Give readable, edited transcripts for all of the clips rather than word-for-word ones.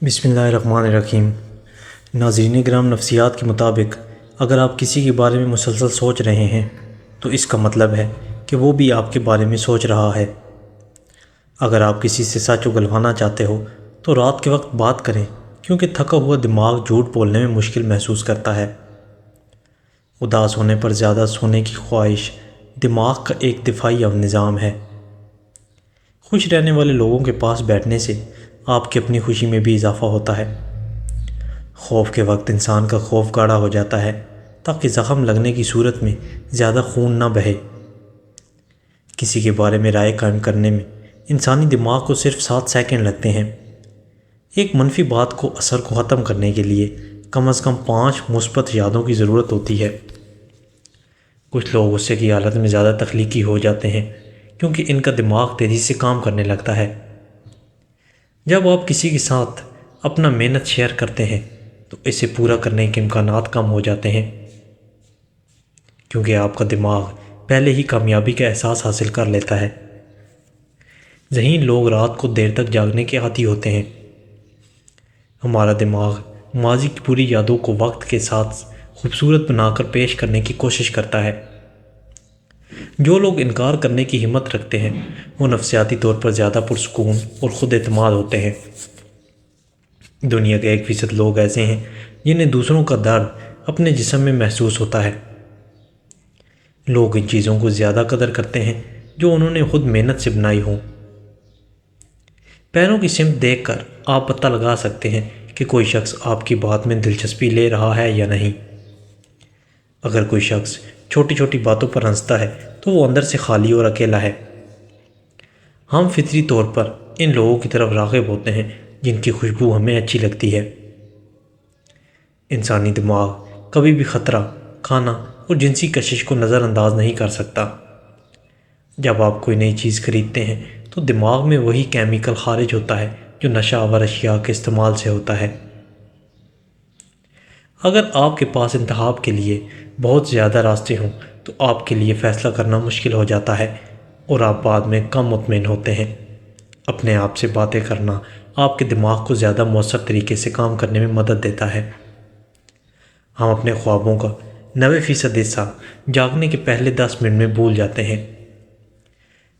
بسم اللہ الرحمن الرحیم۔ ناظرین کرام، نفسیات کے مطابق اگر آپ کسی کے بارے میں مسلسل سوچ رہے ہیں تو اس کا مطلب ہے کہ وہ بھی آپ کے بارے میں سوچ رہا ہے۔ اگر آپ کسی سے سچ اگلوانا چاہتے ہو تو رات کے وقت بات کریں، کیونکہ تھکا ہوا دماغ جھوٹ بولنے میں مشکل محسوس کرتا ہے۔ اداس ہونے پر زیادہ سونے کی خواہش دماغ کا ایک دفاعی نظام ہے۔ خوش رہنے والے لوگوں کے پاس بیٹھنے سے آپ کی اپنی خوشی میں بھی اضافہ ہوتا ہے۔ خوف کے وقت انسان کا خوف گاڑھا ہو جاتا ہے تاکہ زخم لگنے کی صورت میں زیادہ خون نہ بہے۔ کسی کے بارے میں رائے قائم کرنے میں انسانی دماغ کو صرف 7 سیکنڈ لگتے ہیں۔ ایک منفی بات کو اثر کو ختم کرنے کے لیے کم از کم 5 مثبت یادوں کی ضرورت ہوتی ہے۔ کچھ لوگ غصے کی حالت میں زیادہ تخلیقی ہو جاتے ہیں کیونکہ ان کا دماغ تیزی سے کام کرنے لگتا ہے۔ جب آپ کسی کے ساتھ اپنا محنت شیئر کرتے ہیں تو اسے پورا کرنے کے امکانات کم ہو جاتے ہیں، کیونکہ آپ کا دماغ پہلے ہی کامیابی کا احساس حاصل کر لیتا ہے۔ ذہین لوگ رات کو دیر تک جاگنے کے عادی ہوتے ہیں۔ ہمارا دماغ ماضی کی پوری یادوں کو وقت کے ساتھ خوبصورت بنا کر پیش کرنے کی کوشش کرتا ہے۔ جو لوگ انکار کرنے کی ہمت رکھتے ہیں وہ نفسیاتی طور پر زیادہ پرسکون اور خود اعتماد ہوتے ہیں۔ دنیا کے 1% لوگ ایسے ہیں جنہیں دوسروں کا درد اپنے جسم میں محسوس ہوتا ہے۔ لوگ ان چیزوں کو زیادہ قدر کرتے ہیں جو انہوں نے خود محنت سے بنائی ہوں۔ پیروں کی سمت دیکھ کر آپ پتہ لگا سکتے ہیں کہ کوئی شخص آپ کی بات میں دلچسپی لے رہا ہے یا نہیں۔ اگر کوئی شخص چھوٹی چھوٹی باتوں پر ہنستا ہے تو وہ اندر سے خالی اور اکیلا ہے۔ ہم فطری طور پر ان لوگوں کی طرف راغب ہوتے ہیں جن کی خوشبو ہمیں اچھی لگتی ہے۔ انسانی دماغ کبھی بھی خطرہ، کھانا اور جنسی کشش کو نظر انداز نہیں کر سکتا۔ جب آپ کوئی نئی چیز خریدتے ہیں تو دماغ میں وہی کیمیکل خارج ہوتا ہے جو نشہ آور اشیاء کے استعمال سے ہوتا ہے۔ اگر آپ کے پاس انتخاب کے لیے بہت زیادہ راستے ہوں تو آپ کے لیے فیصلہ کرنا مشکل ہو جاتا ہے اور آپ بعد میں کم مطمئن ہوتے ہیں۔ اپنے آپ سے باتیں کرنا آپ کے دماغ کو زیادہ مؤثر طریقے سے کام کرنے میں مدد دیتا ہے۔ ہم اپنے خوابوں کا 90% حصہ جاگنے کے پہلے 10 منٹ میں بھول جاتے ہیں۔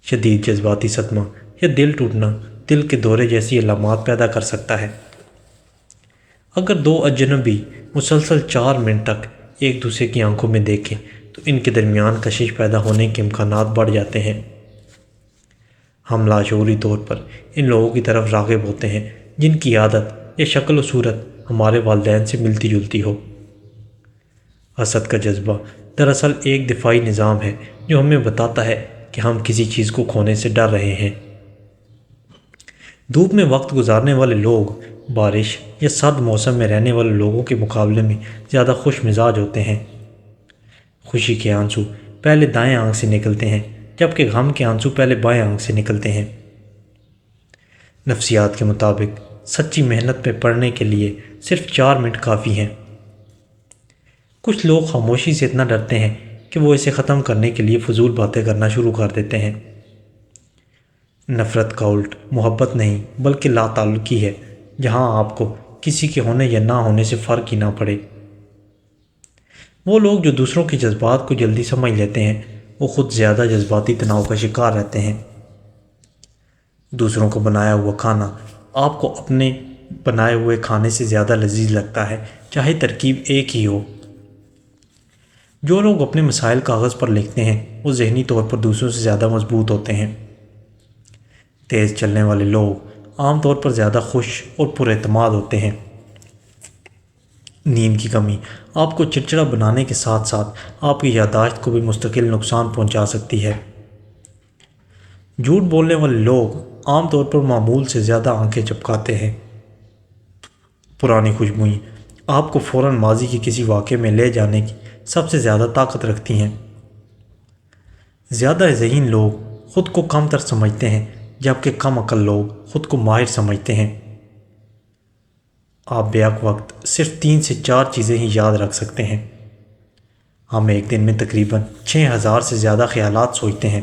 شدید جذباتی صدمہ یا دل ٹوٹنا دل کے دورے جیسی علامات پیدا کر سکتا ہے۔ اگر 2 اجنبی مسلسل 4 منٹ تک ایک دوسرے کی آنکھوں میں دیکھیں تو ان کے درمیان کشش پیدا ہونے کے امکانات بڑھ جاتے ہیں۔ ہم لاشعوری طور پر ان لوگوں کی طرف راغب ہوتے ہیں جن کی عادت یا شکل و صورت ہمارے والدین سے ملتی جلتی ہو۔ حسد کا جذبہ دراصل ایک دفاعی نظام ہے جو ہمیں بتاتا ہے کہ ہم کسی چیز کو کھونے سے ڈر رہے ہیں۔ دھوپ میں وقت گزارنے والے لوگ بارش یا سرد موسم میں رہنے والے لوگوں کے مقابلے میں زیادہ خوش مزاج ہوتے ہیں۔ خوشی کے آنسو پہلے دائیں آنکھ سے نکلتے ہیں جبکہ غم کے آنسو پہلے بائیں آنکھ سے نکلتے ہیں۔ نفسیات کے مطابق سچی محنت میں پڑنے کے لیے صرف 4 منٹ کافی ہیں۔ کچھ لوگ خاموشی سے اتنا ڈرتے ہیں کہ وہ اسے ختم کرنے کے لیے فضول باتیں کرنا شروع کر دیتے ہیں۔ نفرت کا الٹ محبت نہیں بلکہ لا تعلقی ہے، جہاں آپ کو کسی کے ہونے یا نہ ہونے سے فرق ہی نہ پڑے۔ وہ لوگ جو دوسروں کے جذبات کو جلدی سمجھ لیتے ہیں وہ خود زیادہ جذباتی تناؤ کا شکار رہتے ہیں۔ دوسروں کو بنایا ہوا کھانا آپ کو اپنے بنائے ہوئے کھانے سے زیادہ لذیذ لگتا ہے، چاہے ترکیب ایک ہی ہو۔ جو لوگ اپنے مسائل کاغذ پر لکھتے ہیں وہ ذہنی طور پر دوسروں سے زیادہ مضبوط ہوتے ہیں۔ تیز چلنے والے لوگ عام طور پر زیادہ خوش اور پر اعتماد ہوتے ہیں۔ نیند کی کمی آپ کو چڑچڑا بنانے کے ساتھ ساتھ آپ کی یادداشت کو بھی مستقل نقصان پہنچا سکتی ہے۔ جھوٹ بولنے والے لوگ عام طور پر معمول سے زیادہ آنکھیں چپکاتے ہیں۔ پرانی خوشبوئیں آپ کو فوراً ماضی کے کسی واقعے میں لے جانے کی سب سے زیادہ طاقت رکھتی ہیں۔ زیادہ ذہین لوگ خود کو کم تر سمجھتے ہیں جبکہ کم عقل لوگ خود کو ماہر سمجھتے ہیں۔ آپ بیک وقت صرف 3 سے 4 چیزیں ہی یاد رکھ سکتے ہیں۔ ہم ایک دن میں تقریباً 6000 سے زیادہ خیالات سوچتے ہیں۔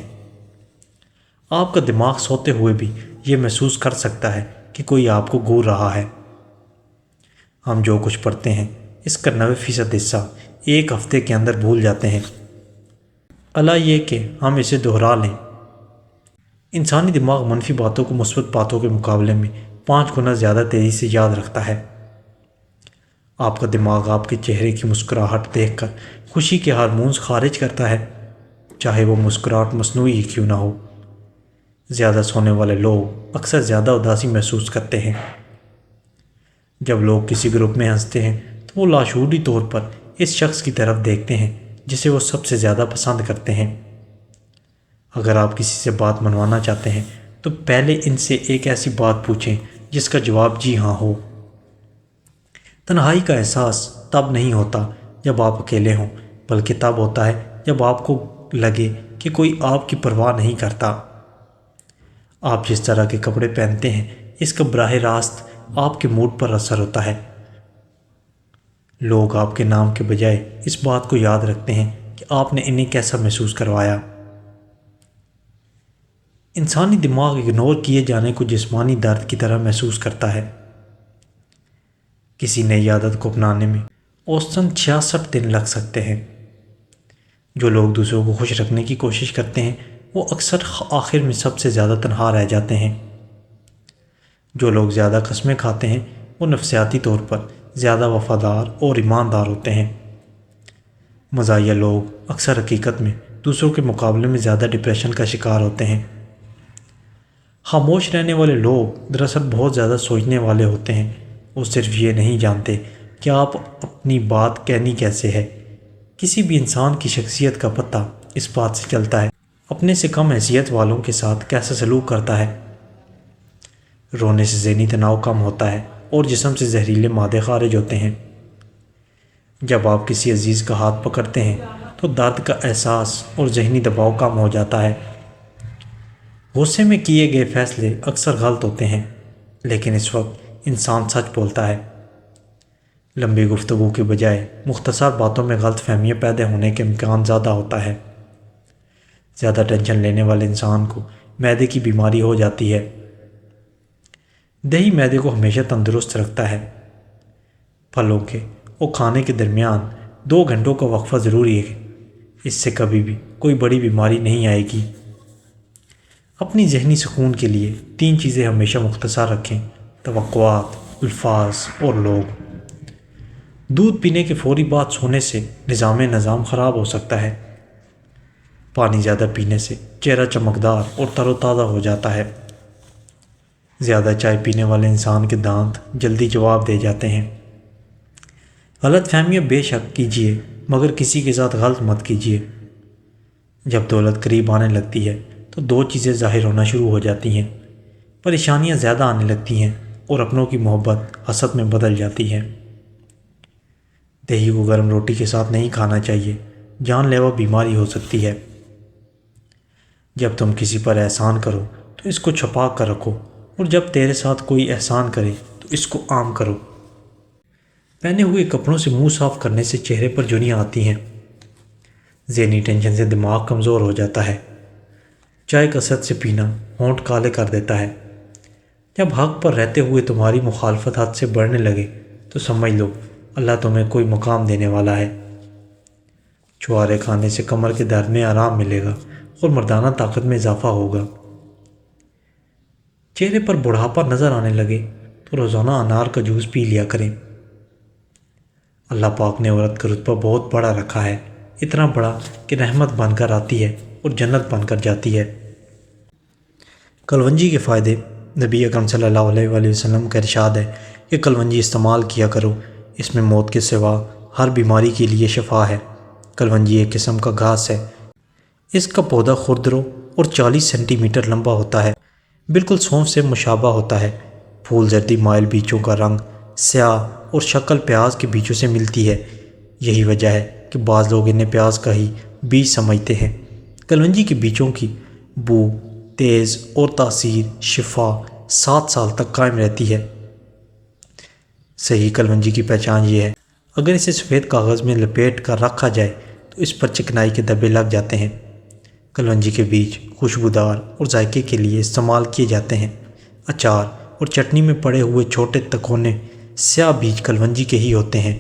آپ کا دماغ سوتے ہوئے بھی یہ محسوس کر سکتا ہے کہ کوئی آپ کو گور رہا ہے، ہم جو کچھ پڑھتے ہیں اس کا 90% حصہ ایک ہفتے کے اندر بھول جاتے ہیں، اللہ یہ کہ ہم اسے دہرا لیں۔ انسانی دماغ منفی باتوں کو مثبت باتوں کے مقابلے میں 5 گنا زیادہ تیزی سے یاد رکھتا ہے۔ آپ کا دماغ آپ کے چہرے کی مسکراہٹ دیکھ کر خوشی کے ہارمونز خارج کرتا ہے، چاہے وہ مسکراہٹ مصنوعی ہی کیوں نہ ہو۔ زیادہ سونے والے لوگ اکثر زیادہ اداسی محسوس کرتے ہیں۔ جب لوگ کسی گروپ میں ہنستے ہیں تو وہ لاشعوری طور پر اس شخص کی طرف دیکھتے ہیں جسے وہ سب سے زیادہ پسند کرتے ہیں۔ اگر آپ کسی سے بات منوانا چاہتے ہیں تو پہلے ان سے ایک ایسی بات پوچھیں جس کا جواب جی ہاں ہو۔ تنہائی کا احساس تب نہیں ہوتا جب آپ اکیلے ہوں، بلکہ تب ہوتا ہے جب آپ کو لگے کہ کوئی آپ کی پرواہ نہیں کرتا۔ آپ جس طرح کے کپڑے پہنتے ہیں اس کا براہ راست آپ کے موڈ پر اثر ہوتا ہے۔ لوگ آپ کے نام کے بجائے اس بات کو یاد رکھتے ہیں کہ آپ نے انہیں کیسا محسوس کروایا۔ انسانی دماغ اگنور کیے جانے کو جسمانی درد کی طرح محسوس کرتا ہے۔ کسی نئی عادت کو اپنانے میں اوسطاً 66 دن لگ سکتے ہیں۔ جو لوگ دوسروں کو خوش رکھنے کی کوشش کرتے ہیں وہ اکثر آخر میں سب سے زیادہ تنہا رہ جاتے ہیں۔ جو لوگ زیادہ قسمیں کھاتے ہیں وہ نفسیاتی طور پر زیادہ وفادار اور ایماندار ہوتے ہیں۔ مزاحیہ لوگ اکثر حقیقت میں دوسروں کے مقابلے میں زیادہ ڈپریشن کا شکار ہوتے ہیں۔ خاموش رہنے والے لوگ دراصل بہت زیادہ سوچنے والے ہوتے ہیں۔ وہ صرف یہ نہیں جانتے کہ آپ اپنی بات کہنی کیسے ہے۔ کسی بھی انسان کی شخصیت کا پتہ اس بات سے چلتا ہے اپنے سے کم حیثیت والوں کے ساتھ کیسا سلوک کرتا ہے۔ رونے سے ذہنی تناؤ کم ہوتا ہے اور جسم سے زہریلے مادے خارج ہوتے ہیں۔ جب آپ کسی عزیز کا ہاتھ پکڑتے ہیں تو درد کا احساس اور ذہنی دباؤ کم ہو جاتا ہے۔ غصے میں کیے گئے فیصلے اکثر غلط ہوتے ہیں، لیکن اس وقت انسان سچ بولتا ہے۔ لمبی گفتگو کے بجائے مختصر باتوں میں غلط فہمیاں پیدا ہونے کے امکان زیادہ ہوتا ہے۔ زیادہ ٹینشن لینے والے انسان کو معدے کی بیماری ہو جاتی ہے۔ دہی معدے کو ہمیشہ تندرست رکھتا ہے۔ پھلوں کے اور کھانے کے درمیان 2 گھنٹوں کا وقفہ ضروری ہے، اس سے کبھی بھی کوئی بڑی بیماری نہیں آئے گی۔ اپنی ذہنی سکون کے لیے 3 چیزیں ہمیشہ مختصر رکھیں: توقعات، الفاظ اور لوگ۔ دودھ پینے کے فوری بعد سونے سے نظام خراب ہو سکتا ہے۔ پانی زیادہ پینے سے چہرہ چمکدار اور تر و تازہ ہو جاتا ہے۔ زیادہ چائے پینے والے انسان کے دانت جلدی جواب دے جاتے ہیں۔ غلط فہمیاں بے شک کیجیے، مگر کسی کے ساتھ غلط مت کیجیے۔ جب دولت قریب آنے لگتی ہے تو 2 چیزیں ظاہر ہونا شروع ہو جاتی ہیں: پریشانیاں زیادہ آنے لگتی ہیں اور اپنوں کی محبت حسد میں بدل جاتی ہے۔ دہی کو گرم روٹی کے ساتھ نہیں کھانا چاہیے، جان لیوا بیماری ہو سکتی ہے۔ جب تم کسی پر احسان کرو تو اس کو چھپا کر رکھو، اور جب تیرے ساتھ کوئی احسان کرے تو اس کو عام کرو۔ پہنے ہوئے کپڑوں سے منہ صاف کرنے سے چہرے پر جھریاں آتی ہیں۔ ذہنی ٹینشن سے دماغ کمزور ہو جاتا ہے۔ چائے کثرت سے پینا ہونٹ کالے کر دیتا ہے۔ جب حق پر رہتے ہوئے تمہاری مخالفت حد سے بڑھنے لگے تو سمجھ لو اللہ تمہیں کوئی مقام دینے والا ہے۔ چھوارے کھانے سے کمر کے درد میں آرام ملے گا اور مردانہ طاقت میں اضافہ ہوگا۔ چہرے پر بڑھاپا نظر آنے لگے تو روزانہ انار کا جوس پی لیا کریں۔ اللہ پاک نے عورت کا رتبہ بہت بڑا رکھا ہے، اتنا بڑا کہ رحمت بن کر آتی ہے اور جنت بن کر جاتی ہے۔ کلونجی کے فائدے۔ نبی اکرم صلی اللہ علیہ وآلہ وسلم کا ارشاد ہے کہ کلونجی استعمال کیا کرو، اس میں موت کے سوا ہر بیماری کے لیے شفا ہے۔ کلونجی ایک قسم کا گھاس ہے۔ اس کا پودا خردرو اور 40 سینٹی میٹر لمبا ہوتا ہے، بالکل سونف سے مشابہ ہوتا ہے۔ پھول زردی مائل بیچوں کا رنگ سیاہ اور شکل پیاز کے بیچوں سے ملتی ہے۔ یہی وجہ ہے کہ بعض لوگ انہیں پیاز کا ہی بیج سمجھتے ہیں۔ کلونجی کے بیچوں کی بو تیز اور تاثیر شفا 7 سال تک قائم رہتی ہے۔ صحیح کلونجی کی پہچان یہ ہے: اگر اسے سفید کاغذ میں لپیٹ کر رکھا جائے تو اس پر چکنائی کے دبے لگ جاتے ہیں۔ کلونجی کے بیج خوشبودار اور ذائقے کے لیے استعمال کیے جاتے ہیں۔ اچار اور چٹنی میں پڑے ہوئے چھوٹے تکونے سیاہ بیج کلونجی کے ہی ہوتے ہیں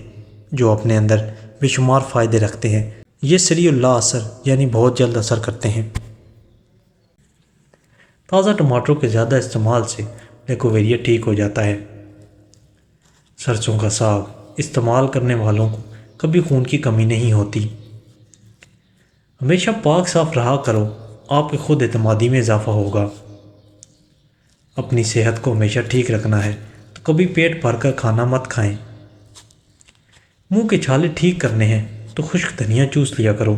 جو اپنے اندر بے شمار فائدے رکھتے ہیں۔ یہ سریع اللا اثر یعنی بہت جلد اثر کرتے ہیں۔ تازہ ٹماٹروں کے زیادہ استعمال سے لیکوویریا ٹھیک ہو جاتا ہے۔ سرسوں کا ساگ استعمال کرنے والوں کو کبھی خون کی کمی نہیں ہوتی۔ ہمیشہ پاک صاف رہا کرو، آپ کے خود اعتمادی میں اضافہ ہوگا۔ اپنی صحت کو ہمیشہ ٹھیک رکھنا ہے تو کبھی پیٹ بھر کر کھانا مت کھائیں۔ منہ کے چھالے ٹھیک کرنے ہیں تو خشک دھنیا چوس لیا کرو۔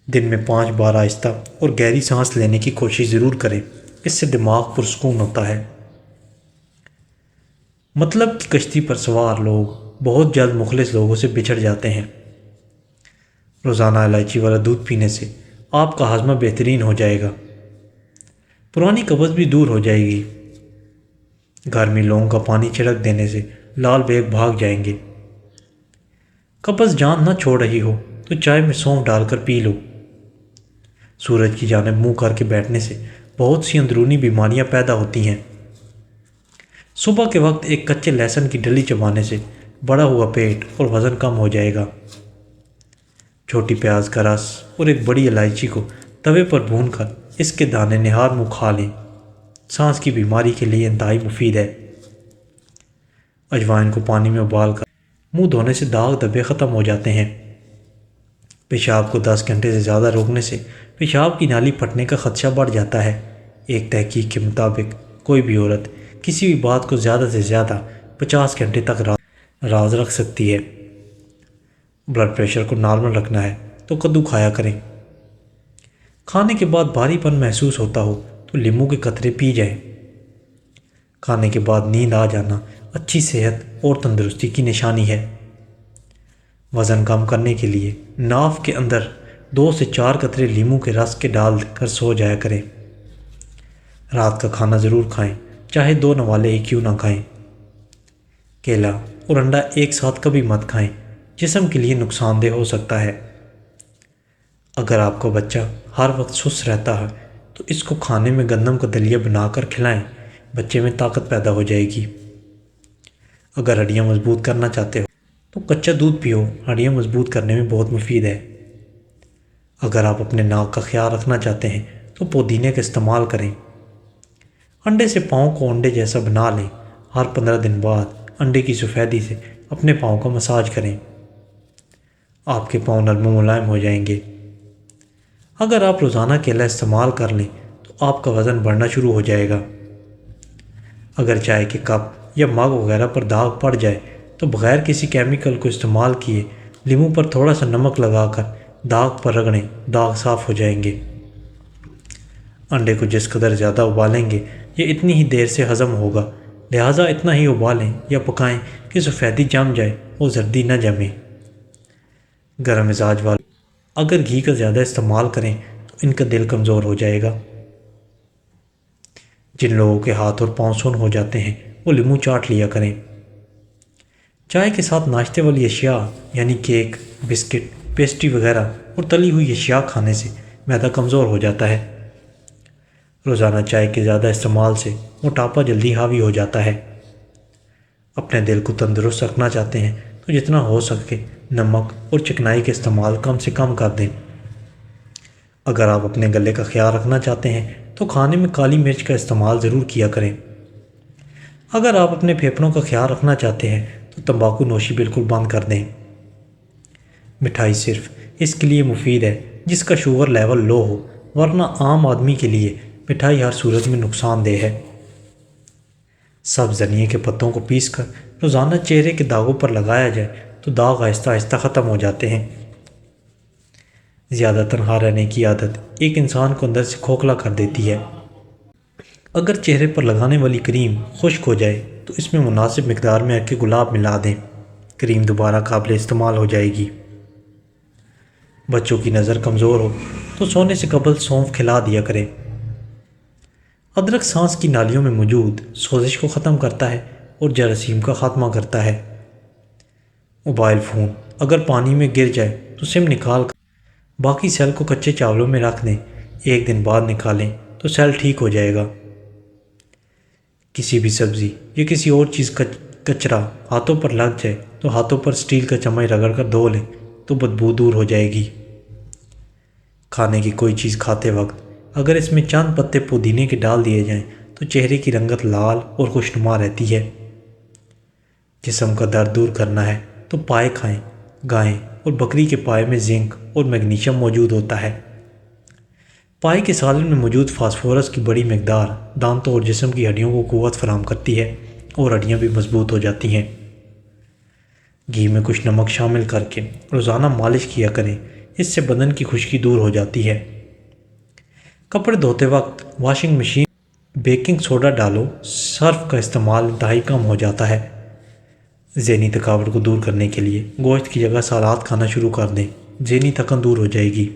دن میں 5 بار آہستہ اور گہری سانس لینے کی کوشش ضرور کریں، اس سے دماغ پرسکون ہوتا ہے۔ مطلب کی کشتی پر سوار لوگ بہت جلد مخلص لوگوں سے بچھڑ جاتے ہیں۔ روزانہ الائچی والا دودھ پینے سے آپ کا ہاضمہ بہترین ہو جائے گا، پرانی قبض بھی دور ہو جائے گی۔ گھر میں لونگ کا پانی چھڑک دینے سے لال بیگ بھاگ جائیں گے۔ قبض جان نہ چھوڑ رہی ہو تو چائے میں سونف ڈال کر پی لو۔ سورج کی جانب منہ کر کے بیٹھنے سے بہت سی اندرونی بیماریاں پیدا ہوتی ہیں۔ صبح کے وقت ایک کچے لہسن کی ڈلی چبانے سے بڑا ہوا پیٹ اور وزن کم ہو جائے گا۔ چھوٹی پیاز کا رس اور ایک بڑی الائچی کو توے پر بھون کر اس کے دانے نہار منہ کھا لیں، سانس کی بیماری کے لیے انتہائی مفید ہے۔ اجوائن کو پانی میں ابال کر منہ دھونے سے داغ دھبے ختم ہو جاتے ہیں۔ پیشاب کو 10 گھنٹے سے زیادہ روکنے سے پیشاب کی نالی پھٹنے کا خدشہ بڑھ جاتا ہے۔ ایک تحقیق کے مطابق کوئی بھی عورت کسی بھی بات کو زیادہ سے زیادہ 50 گھنٹے تک راز رکھ سکتی ہے۔ بلڈ پریشر کو نارمل رکھنا ہے تو کدو کھایا کریں۔ کھانے کے بعد بھاری پن محسوس ہوتا ہو تو لیموں کے قطرے پی جائیں۔ کھانے کے بعد نیند آ جانا اچھی صحت اور تندرستی کی نشانی ہے۔ وزن کم کرنے کے لیے ناف کے اندر 2 سے 4 قطرے لیموں کے رس کے ڈال کر سو جایا کریں۔ رات کا کھانا ضرور کھائیں، چاہے 2 نوالے ہی کیوں نہ کھائیں۔ کیلا اور انڈا ایک ساتھ کبھی مت کھائیں، جسم کے لیے نقصان دہ ہو سکتا ہے۔ اگر آپ کا بچہ ہر وقت سست رہتا ہے تو اس کو کھانے میں گندم کا دلیا بنا کر کھلائیں، بچے میں طاقت پیدا ہو جائے گی۔ اگر ہڈیاں مضبوط کرنا چاہتے ہو تو کچا دودھ پیو، ہڈیاں مضبوط کرنے میں بہت مفید ہے۔ اگر آپ اپنے ناک کا خیال رکھنا چاہتے ہیں تو پودینے کا استعمال کریں۔ انڈے سے پاؤں کو انڈے جیسا بنا لیں، ہر 15 دن بعد انڈے کی سفیدی سے اپنے پاؤں کا مساج کریں، آپ کے پاؤں نرم و ملائم ہو جائیں گے۔ اگر آپ روزانہ کیلا استعمال کر لیں تو آپ کا وزن بڑھنا شروع ہو جائے گا۔ اگر چائے کے کپ یا مگ وغیرہ پر داغ پڑ جائے تو بغیر کسی کیمیکل کو استعمال کیے لیموں پر تھوڑا سا نمک لگا کر داغ پر رگڑیں، داغ صاف ہو جائیں گے۔ انڈے کو جس قدر زیادہ ابالیں گے یہ اتنی ہی دیر سے ہضم ہوگا، لہٰذا اتنا ہی ابالیں یا پکائیں کہ سفیدی جم جائے اور زردی نہ جمے۔ گرم مزاج والے اگر گھی کا زیادہ استعمال کریں تو ان کا دل کمزور ہو جائے گا۔ جن لوگوں کے ہاتھ اور پاؤں سن ہو جاتے ہیں وہ لیموں چاٹ لیا کریں۔ چائے کے ساتھ ناشتے والی اشیاء یعنی کیک، بسکٹ، پیسٹری وغیرہ اور تلی ہوئی اشیاء کھانے سے معدہ کمزور ہو جاتا ہے۔ روزانہ چائے کے زیادہ استعمال سے موٹاپا جلدی حاوی ہو جاتا ہے۔ اپنے دل کو تندرست رکھنا چاہتے ہیں تو جتنا ہو سکے نمک اور چکنائی کا استعمال کم سے کم کر دیں۔ اگر آپ اپنے گلے کا خیال رکھنا چاہتے ہیں تو کھانے میں کالی مرچ کا استعمال ضرور کیا کریں۔ اگر آپ اپنے پھیپھڑوں کا خیال رکھنا چاہتے ہیں تو تمباکو نوشی بالکل بند کر دیں۔ مٹھائی صرف اس کے لیے مفید ہے جس کا شوگر لیول لو ہو، ورنہ عام آدمی کے لیے مٹھائی ہر صورت میں نقصان دہ ہے۔ سبز دھنیے کے پتوں کو پیس کر روزانہ چہرے کے داغوں پر لگایا جائے تو داغ آہستہ آہستہ ختم ہو جاتے ہیں۔ زیادہ تنہا رہنے کی عادت ایک انسان کو اندر سے کھوکھلا کر دیتی ہے۔ اگر چہرے پر لگانے والی کریم خشک ہو جائے تو اس میں مناسب مقدار میں عرق گلاب ملا دیں، کریم دوبارہ قابل استعمال ہو جائے گی۔ بچوں کی نظر کمزور ہو تو سونے سے قبل سونف کھلا دیا کریں۔ ادرک سانس کی نالیوں میں موجود سوزش کو ختم کرتا ہے اور جراثیم کا خاتمہ کرتا ہے۔ موبائل فون اگر پانی میں گر جائے تو سم نکال کر باقی سیل کو کچے چاولوں میں رکھ دیں، 1 دن بعد نکالیں تو سیل ٹھیک ہو جائے گا۔ کسی بھی سبزی یا کسی اور چیز کا کچرا ہاتھوں پر لگ جائے تو ہاتھوں پر اسٹیل کا چمچ رگڑ کر دھو لیں تو بدبو دور ہو جائے گی۔ کھانے کی کوئی چیز کھاتے وقت اگر اس میں چند پتے پودینے کے ڈال دیے جائیں تو چہرے کی رنگت لال اور خوشنما رہتی ہے۔ جسم کا درد دور کرنا ہے تو پائے کھائیں۔ گائے اور بکری کے پائے میں زنک اور میگنیشیم موجود ہوتا ہے۔ پائے کے سالن میں موجود فاسفورس کی بڑی مقدار دانتوں اور جسم کی ہڈیوں کو قوت فراہم کرتی ہے اور ہڈیاں بھی مضبوط ہو جاتی ہیں۔ گھی میں کچھ نمک شامل کر کے روزانہ مالش کیا کریں، اس سے بدن کی خشکی دور ہو جاتی ہے۔ کپڑے دھوتے وقت واشنگ مشین بیکنگ سوڈا ڈالو، سرف کا استعمال انتہائی کم ہو جاتا ہے۔ ذہنی تھکاوٹ کو دور کرنے کے لیے گوشت کی جگہ سالاد کھانا شروع کر دیں، ذہنی تھکن دور ہو جائے گی۔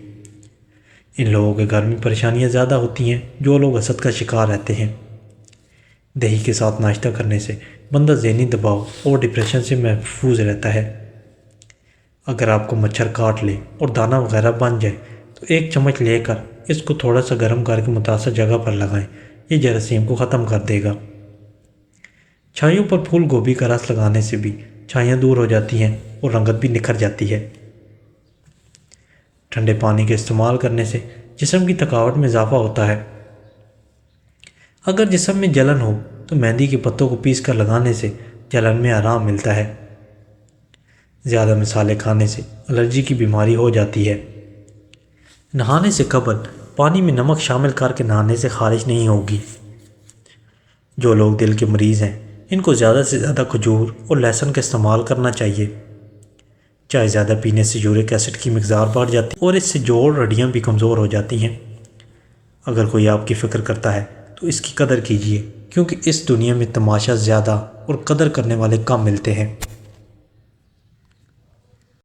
ان لوگوں کے گھر میں پریشانیاں زیادہ ہوتی ہیں جو لوگ حسد کا شکار رہتے ہیں۔ دہی کے ساتھ ناشتہ کرنے سے بندہ ذہنی دباؤ اور ڈپریشن سے محفوظ رہتا ہے۔ اگر آپ کو مچھر کاٹ لے اور دانہ وغیرہ بن جائے تو ایک چمچ لے کر اس کو تھوڑا سا گرم کر کے متاثرہ جگہ پر لگائیں، یہ جراثیم کو ختم کر دے گا۔ چھائیوں پر پھول گوبھی کا رس لگانے سے بھی چھائیاں دور ہو جاتی ہیں اور رنگت بھی نکھر جاتی ہے۔ ٹھنڈے پانی کے استعمال کرنے سے جسم کی تھکاوٹ میں اضافہ ہوتا ہے۔ اگر جسم میں جلن ہو تو مہندی کے پتوں کو پیس کر لگانے سے جلن میں آرام ملتا ہے۔ زیادہ مسالے کھانے سے الرجی کی بیماری ہو جاتی ہے۔ نہانے سے قبل پانی میں نمک شامل کر کے نہانے سے خارش نہیں ہوگی۔ جو لوگ دل کے مریض ہیں ان کو زیادہ سے زیادہ کھجور اور لہسن کا استعمال کرنا چاہیے۔ چائے زیادہ پینے سے یورک ایسڈ کی مقدار بڑھ جاتی ہے اور اس سے جوڑ ہڈیاں بھی کمزور ہو جاتی ہیں۔ اگر کوئی آپ کی فکر کرتا ہے تو اس کی قدر کیجیے، کیونکہ اس دنیا میں تماشا زیادہ اور قدر کرنے والے کم ملتے ہیں۔